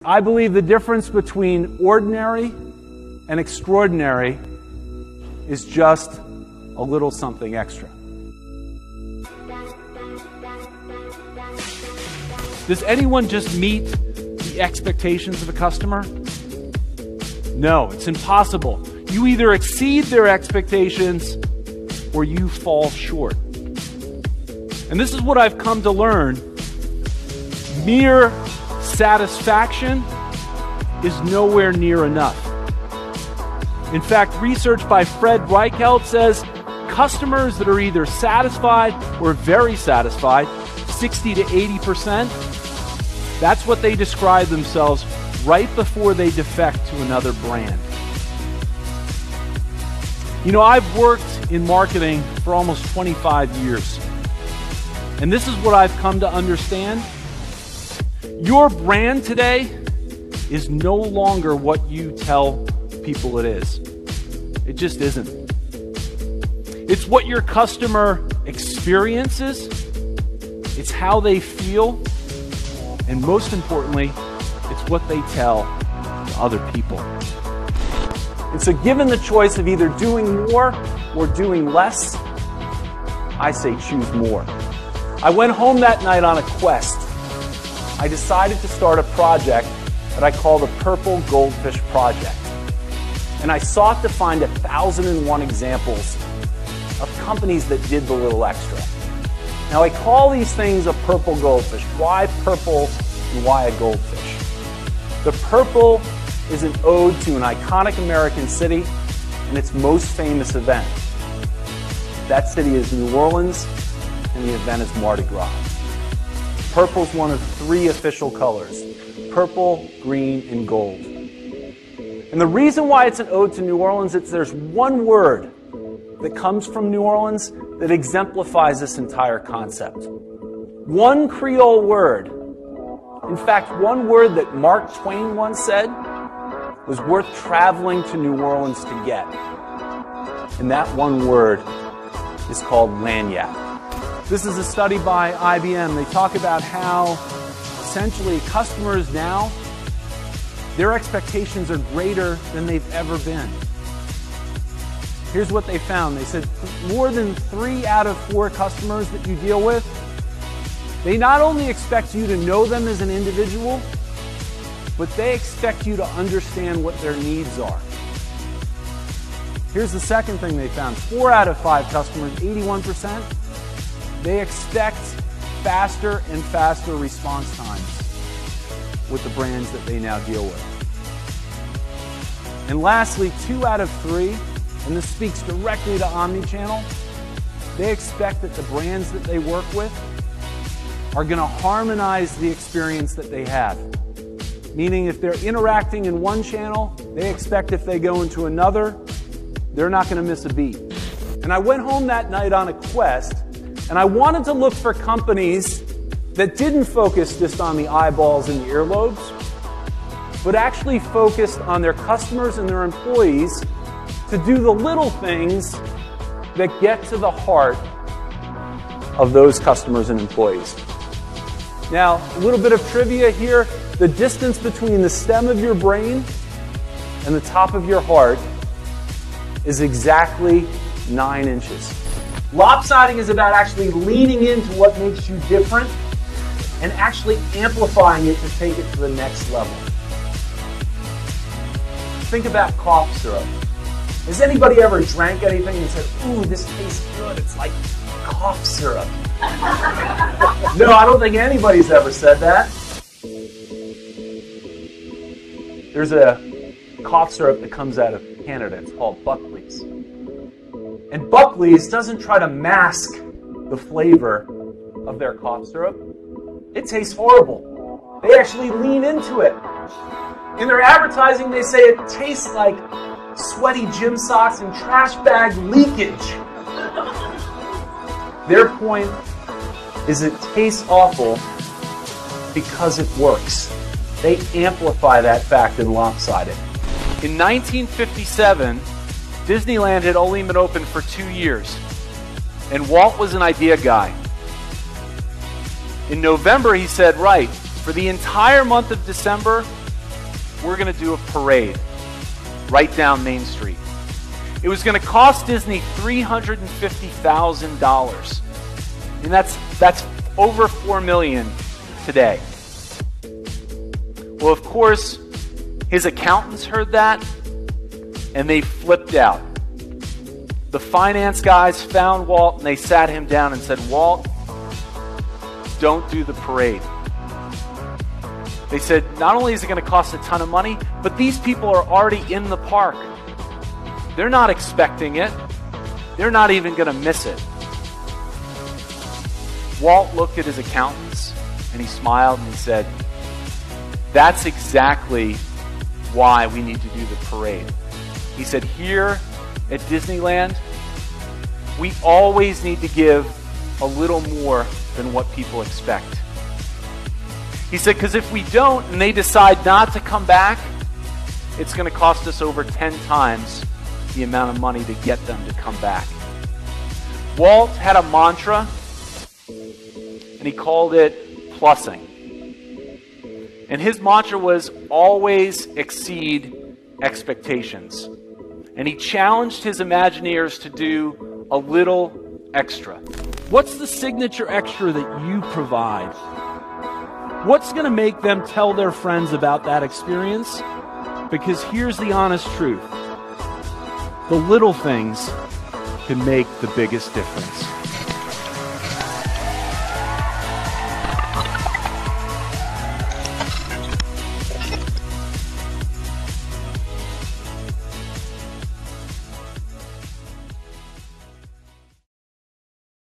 I believe the difference between ordinary and extraordinary is just a little something extra. Does anyone just meet the expectations of a customer? No, it's impossible. You either exceed their expectations or you fall short. And this is what I've come to learn. Mere satisfaction is nowhere near enough. In fact, research by Fred Reichelt says customers that are either satisfied or very satisfied, 60 to 80%, that's what they describe themselves right before they defect to another brand. You know, I've worked in marketing for almost 25 years. And this is what I've come to understand. Your brand today is no longer what you tell people it is. It just isn't. It's what your customer experiences. It's how they feel. And most importantly, it's what they tell other people. And so given the choice of either doing more or doing less, I say choose more. I went home that night on a quest. I decided to start a project that I call the Purple Goldfish Project. And I sought to find 1,001 examples of companies that did the little extra. Now I call these things a purple goldfish. Why purple and why a goldfish? The purple is an ode to an iconic American city and its most famous event. That city is New Orleans, and the event is Mardi Gras. Purple is one of 3 official colors: purple, green, and gold. And the reason why it's an ode to New Orleans is there's one word that comes from New Orleans that exemplifies this entire concept. One Creole word. In fact, one word that Mark Twain once said was worth traveling to New Orleans to get. And that one word is called lagniappe. This is a study by IBM. They talk about how essentially customers now, their expectations are greater than they've ever been. Here's what they found. They said more than 3 out of 4 customers that you deal with, they not only expect you to know them as an individual, but they expect you to understand what their needs are. Here's the second thing they found. 4 out of 5 customers, 81%, they expect faster and faster response times with the brands that they now deal with. And lastly, 2 out of 3, and this speaks directly to omnichannel, they expect that the brands that they work with are going to harmonize the experience that they have. Meaning if they're interacting in one channel, they expect if they go into another, they're not going to miss a beat. And I went home that night on a quest, and I wanted to look for companies that didn't focus just on the eyeballs and the earlobes, but actually focused on their customers and their employees to do the little things that get to the heart of those customers and employees. Now, a little bit of trivia here. The distance between the stem of your brain and the top of your heart is exactly 9 inches. Lopsiding is about actually leaning into what makes you different and actually amplifying it to take it to the next level. Think about cough syrup. Has anybody ever drank anything and said, ooh, this tastes good, it's like cough syrup? No, I don't think anybody's ever said that. There's a cough syrup that comes out of Canada. It's called Buckley's. And Buckley's doesn't try to mask the flavor of their cough syrup. It tastes horrible. They actually lean into it. In their advertising, they say it tastes like sweaty gym socks and trash bag leakage. Their point is it tastes awful because it works. They amplify that fact in Lopsided. In 1957, Disneyland had only been open for 2 years, and Walt was an idea guy. In November, he said, right, For the entire month of December, we're going to do a parade right down Main Street. It was going to cost Disney $350,000. And that's over $4 million today. Well, of course, his accountants heard that, and they flipped out. The finance guys found Walt, and they sat him down and said, Walt, don't do the parade. They said, not only is it going to cost a ton of money, but these people are already in the park. They're not expecting it. They're not even going to miss it. Walt looked at his accountants, and he smiled, and he said, that's exactly why we need to do the parade. He said, here at Disneyland, we always need to give a little more than what people expect. He said, because if we don't and they decide not to come back, it's going to cost us over 10 times the amount of money to get them to come back. Walt had a mantra, and he called it plussing. And his mantra was always exceed expectations. And he challenged his Imagineers to do a little extra. What's the signature extra that you provide? What's going to make them tell their friends about that experience? Because here's the honest truth. The little things can make the biggest difference.